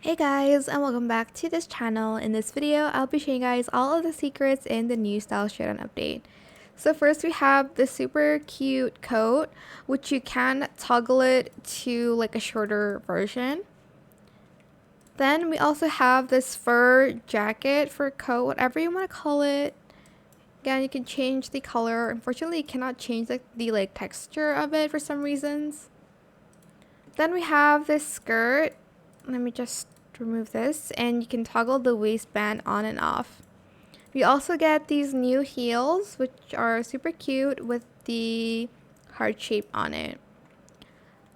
Hey guys, and welcome back to this channel. In this video, I'll be showing you guys all of the secrets in the new Style Showdown update. So first we have the super cute coat, which you can toggle it to like a shorter version. Then we also have this fur jacket, fur coat, whatever you want to call it. Again, you can change the color. Unfortunately, you cannot change the texture of it for some reasons. Then we have this skirt. Let me just remove this, and you can toggle the waistband on and off. We also get these new heels, which are super cute with the heart shape on it.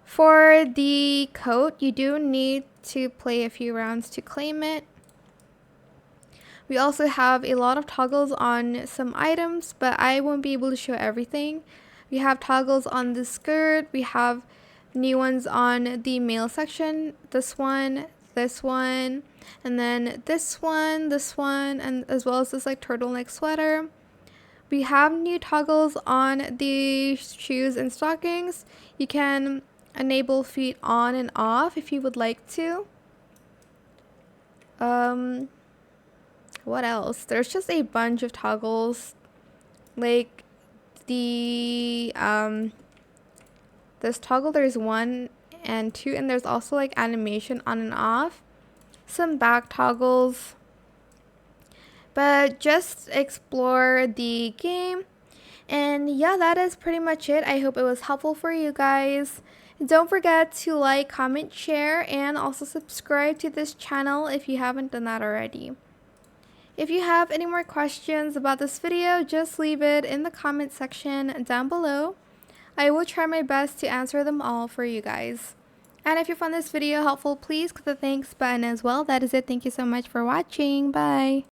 For the coat, you do need to play a few rounds to claim it. We also have a lot of toggles on some items, but I won't be able to show everything. We have toggles on the skirt. We have new ones on the male section. This one, and then this one, and as well as this like turtleneck sweater. We have new toggles on the shoes and stockings. You can enable feet on and off if you would like to. What else? There's just a bunch of toggles, like the this toggle, there's 1 and 2, and there's also like animation on and off, some back toggles. But just explore the game, and yeah, that is pretty much it. I hope it was helpful for you guys. Don't forget to like, comment, share, and also subscribe to this channel if you haven't done that already. If you have any more questions about this video, just leave it in the comment section down below. I will try my best to answer them all for you guys. And if you found this video helpful, please click the thanks button as well. That is it. Thank you so much for watching. Bye.